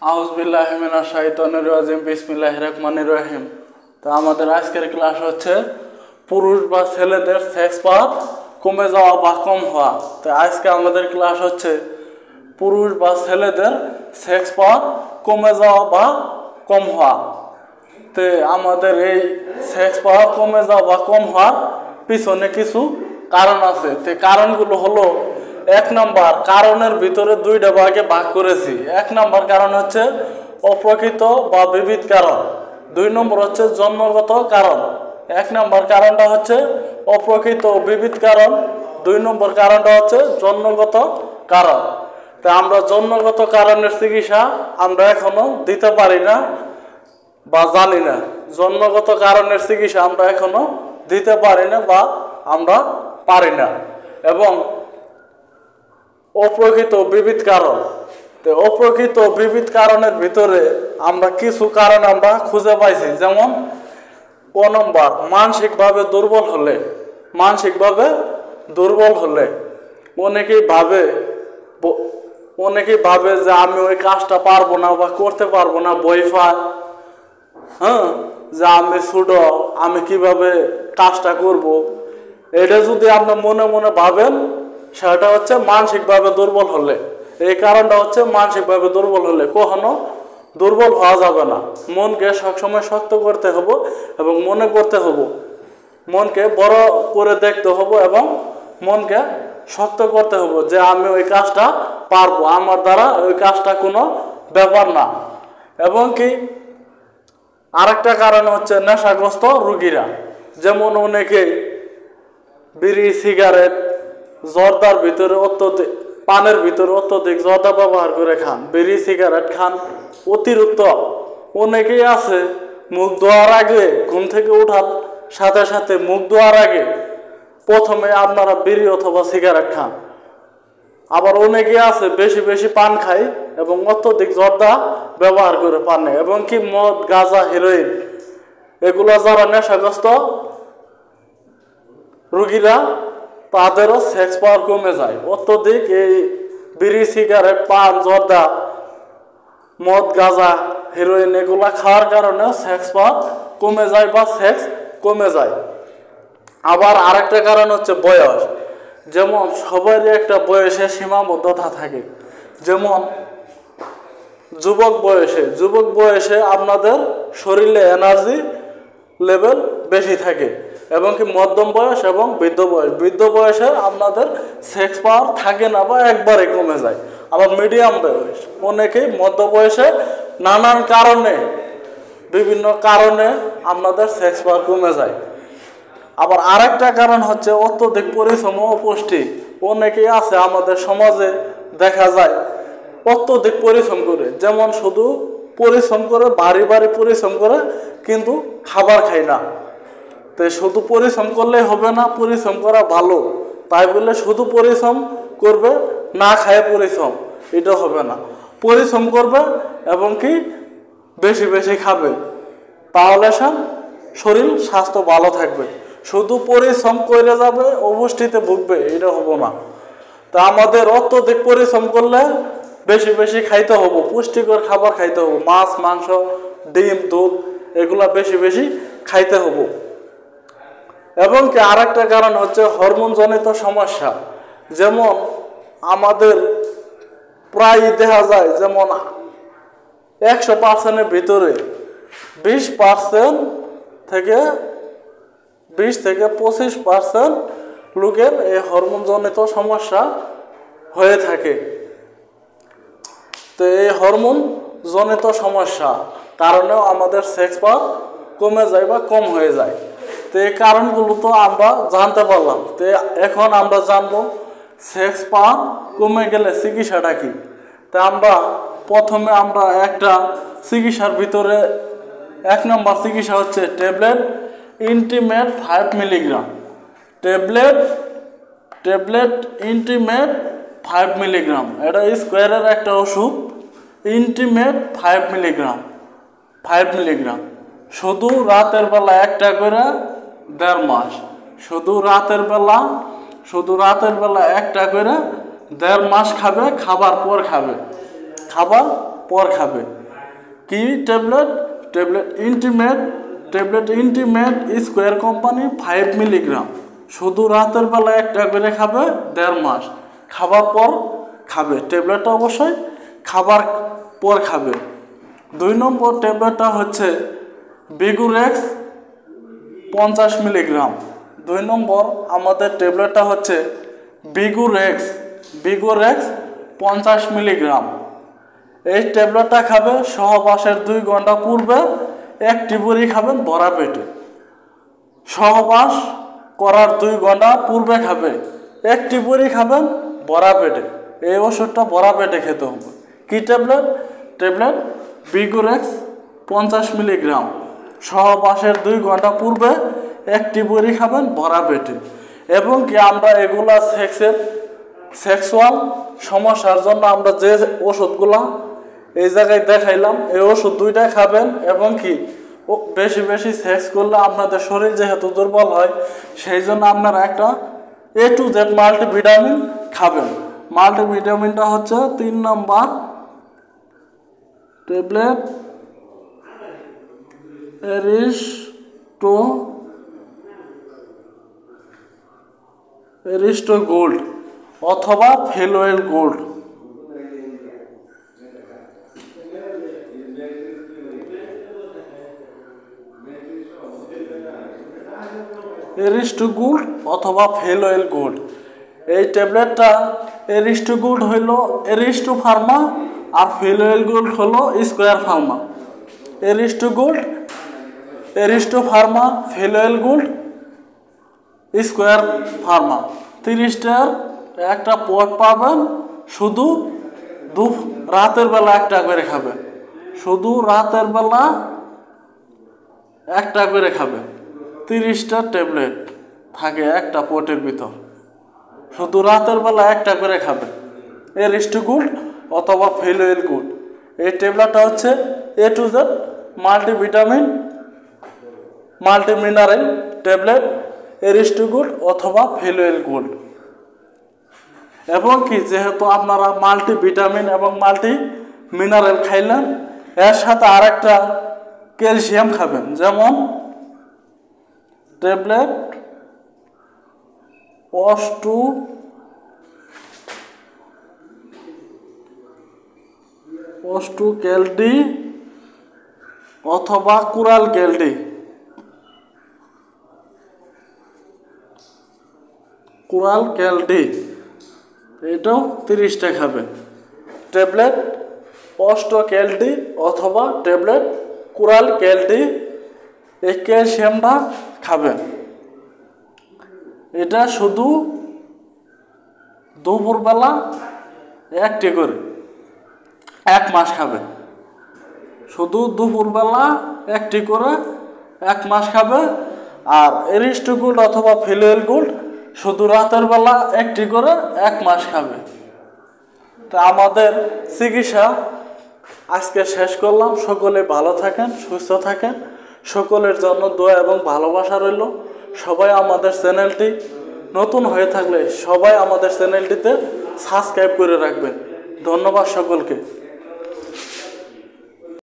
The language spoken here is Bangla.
আউযুবিল্লাহি মিনাশ শাইতানির রাজিম বিসমিল্লাহির রহমানির রহিম। তো আমাদের আজকের ক্লাস হচ্ছে পুরুষ বা ছেলেদের সেক্স পাওয়ার কমে যাওয়া বা কম হওয়া। তো আজকে আমাদের ক্লাস হচ্ছে পুরুষ বা ছেলেদের সেক্স পাওয়ার কমে যাওয়া বা কম হওয়া। তো আমাদের এই সেক্স পাওয়ার কমে যাওয়া বা কম হওয়ার পিছনে কিছু কারণ আছে। তো কারণগুলো হলো, এক নাম্বার, কারণের ভিতরে দুইটা ভাগে ভাগ করেছি। এক নাম্বার কারণ হচ্ছে অপ্রকৃত বা বিবিধ কারণ, দুই নম্বর হচ্ছে জন্মগত কারণ। এক নাম্বার কারণটা হচ্ছে অপ্রকৃত ও বিবিধ কারণ, দুই নম্বর কারণটা হচ্ছে জন্মগত কারণ। তা আমরা জন্মগত কারণের চিকিৎসা আমরা এখনো দিতে পারি না বা জানি না। জন্মগত কারণের চিকিৎসা আমরা এখনো দিতে পারি না বা আমরা পারি না। এবং অপ্রকৃত বিবিধ কারণ, তো অপ্রকৃত বিবিধ কারণের ভিতরে আমরা কিছু কারণ আমরা খুঁজে পাইছি। যেমন ক নম্বর, মানসিকভাবে দুর্বল হলে। মানসিকভাবে দুর্বল হলে অনেকেই ভাবে যে আমি ওই কাজটা পারবো না বা করতে পারবো না, ভয় পায়। যে আমি ছোট, আমি কিভাবে কাজটা করব। এটা যদি আপনি মনে মনে ভাবেন, সেটা হচ্ছে মানসিকভাবে দুর্বল হলে। এই কারণটা হচ্ছে মানসিকভাবে দুর্বল হলে। কখনো দুর্বল হওয়া যাবে না, মনকে সবসময় শক্ত করতে হবে এবং মনে করতে হবে, মনকে বড় করে দেখতে হবে এবং মনকে শক্ত করতে হবে যে আমি ওই কাজটা পারবো, আমার দ্বারা ওই কাজটা কোনো ব্যাপার না। এবং কি আরেকটা কারণ হচ্ছে নেশাগ্রস্ত রোগীরা। যেমন অনেকে বিড়ি, সিগারেট, জর্দার ভিতরে অত্যধিক, পানের ভিতরে অত্যধিক জর্দা ব্যবহার করে খান, বিড়ি সিগারেট খান অতিরিক্ত। অনেকেই আছে মুখ ধোয়ার আগে, ঘুম থেকে ওঠার সাথে সাথে মুখ ধোয়ার আগে প্রথমে আপনারা বিড়ি অথবা সিগারেট খান। আবার অনেকে আছে বেশি বেশি পান খায় এবং অত্যধিক জর্দা ব্যবহার করে পানে। এবং কি মদ, গাঁজা, হেরোইন, এগুলো যারা নেশাগ্রস্ত রোগীরা, তাদেরও সেক্স পাওয়ার কমে যায়। অত্যধিক এই বিড়ি, সিগারেট, পান, জর্দা, মদ, গাঁজা, হেরোইন এগুলা খাওয়ার কারণে সেক্স পাওয়ার কমে যায় বা সেক্স কমে যায়। আবার আরেকটা কারণ হচ্ছে বয়স। যেমন সবারই একটা বয়সে সীমাবদ্ধতা থাকে। যেমন যুবক বয়সে আপনাদের শরীরে এনার্জি লেভেল বেশি থাকে। এবং কি মধ্যম বয়স এবং বৃদ্ধ বয়সে আপনাদের সেক্স পাওয়ার থাকে না বা একবারে কমে যায়। আবার মিডিয়াম বয়স, অনেকেই মধ্য বয়সে নানান কারণে, বিভিন্ন কারণে আপনাদের সেক্স পাওয়ার কমে যায়। আবার আরেকটা কারণ হচ্ছে অত্যধিক পরিশ্রম ও পুষ্টি। অনেকেই আছে আমাদের সমাজে দেখা যায় অত্যধিক পরিশ্রম করে, যেমন শুধু পরিশ্রম করে, ভারী পরিশ্রম করে, কিন্তু খাবার খায় না। তো শুধু পরিশ্রম করলেই হবে না, পরিশ্রম করা ভালো, তাই বলে শুধু পরিশ্রম করবে না খায় পরিশ্রম, এটা হবে না। পরিশ্রম করবে এবং কি বেশি বেশি খাবে, তাহলে শরীর স্বাস্থ্য ভালো থাকবে। শুধু পরিশ্রম করে যাবে, অপুষ্টিতে ভুগবে, এটা হবো না। তা আমাদের অত্যধিক পরিশ্রম করলে বেশি বেশি খাইতে হবে, পুষ্টিকর খাবার খাইতে হবে, মাছ, মাংস, ডিম, দুধ এগুলা বেশি বেশি খাইতে হবে। এবং কি আরেকটা কারণ হচ্ছে হরমোনজনিত সমস্যা। যেমন আমাদের প্রায় দেখা যায়, যেমন 100%-এর ভিতরে 20% থেকে 25% লোকের এই হরমোনজনিত সমস্যা হয়ে থাকে। তো এই হরমোন জনিত সমস্যা কারণেও আমাদের সেক্স পাওয়ার কমে যায় বা কম হয়ে যায়। তো এই কারণগুলো তো আমরা জানতে পারলাম। তো এখন আমরা জানবো সেক্স পাওয়ার কমে গেলে চিকিৎসাটা কি। তা প্রথমে আমরা একটা চিকিৎসার ভিতরে 1 নম্বর চিকিৎসা হচ্ছে tablet intimate 5 milligram. Tablet intimate 5 milligram, এটা স্কোয়ারের একটা ওষুধ। ইন্টিমেট 5 মিলিগ্রাম শুধু রাতের বেলা একটা করে 1.5 মাস। শুধু রাতের বেলা একটা করে 1.5 মাস খাবে, খাবার পর খাবে। কি tablet? Tablet intimate square company 5 milligram, শুধু রাতের বেলা একটা করে খাবে 1.5 মাস, খাবার পর খাবে। ট্যাবলেটটা অবশ্যই খাবার পর খাবে। 2 নম্বর ট্যাবলেটটা হচ্ছে বিগুরেক্স 50 মিলিগ্রাম। 2 নম্বর আমাদের ট্যাবলেটটা হচ্ছে বিগুরেক্স 50 মিলিগ্রাম। এই ট্যাবলেটটা খাবে সহবাসের 2 ঘন্টা পূর্বে, একটি বড়ি খাবেন ভরা পেটে। সহবাস করার 2 ঘন্টা পূর্বে খাবে, একটি বড়ি খাবেন ভরা পেটে। এই ওষুধটা ভরা পেটে খেতে হবে। কি ট্যাবলেট? ট্যাবলেট বিগুরেক্স 50 মিলিগ্রাম, সহবাসের 2 ঘন্টা পূর্বে একটি বড়ি খাবেন ভরা পেটে। এবং কি আমরা এগুলা সেক্সুয়াল সমস্যার জন্য আমরা যে ওষুধগুলা এই জায়গায় দেখাইলাম, এই ওষুধ 2টা খাবেন। এবং কি বেশি বেশি সেক্স করলে আপনাদের শরীর যেহেতু দুর্বল হয়, সেই জন্য আপনারা একটা A to Z মাল্টিভিটামিন খাবেন। মাল্টিভিটামিনটা হচ্ছে 3 নম্বর ট্যাবলেট এরিস্টো গোল্ড অথবা ফেলোয়েল গোল্ড। এরিস্টো গোল্ড অথবা ফেলোয়েল গোল্ড। এই ট্যাবলেটটা এরিস্টো গোল্ড হইল এরিস্টো ফার্মা, আর ফেলোয়েল গোল্ড হলো স্কোয়ার ফার্মা। এরিস্টো ফার্মা, ফেলোয়েল গোল্ড, স্কোয়ার ফার্মা। 30 টাকার একটা পট পাবেন, শুধু রাতের বেলা একটা করে খাবেন। শুধু রাতের বেলা একটা করে খাবেন। 30টা ট্যাবলেট থাকে একটা পটের ভিতর, শুধু রাতের বেলা একটা করে খাবেন। এরিস্টো গোল্ড অথবা ফেলোয়েল গোল্ড। এই ট্যাবলেটটা হচ্ছে A to Z multivitamin multimineral tablet Aristo gold অথবা ফেলোয়েল গোল্ড। এবং কি যেহেতু আপনারা মাল্টিভিটামিন এবং মাল্টি মিনারেল খাইলেন, এর সাথে আরেকটা ক্যালসিয়াম খাবেন, যেমন ট্যাবলেট অস্টু ক্যালডি অথবা কুরাল ক্যালডি। এটাও 30টা খাবেন। ট্যাবলেট অস্টো ক্যালডি অথবা ট্যাবলেট কুরাল ক্যালডি, এই ক্যালসিয়ামটা খাবেন। এটা শুধু দুপুরবেলা একটি করে 1 মাস খাবে। শুধু দুপুরবেলা একটি করে 1 মাস খাবে। আর এরিস্টো গোল্ড অথবা ফেলোয়েল গোল্ড শুধু রাতের বেলা একটি করে 1 মাস খাবে। তা আমাদের চিকিৎসা আজকে শেষ করলাম। সকলে ভালো থাকেন, সুস্থ থাকেন। সকলের জন্য দোয়া এবং ভালোবাসা রইল। সবাই আমাদের চ্যানেলটি নতুন হয়ে থাকলে সবাই আমাদের চ্যানেলটিতে সাবস্ক্রাইব করে রাখবেন। ধন্যবাদ সকলকে।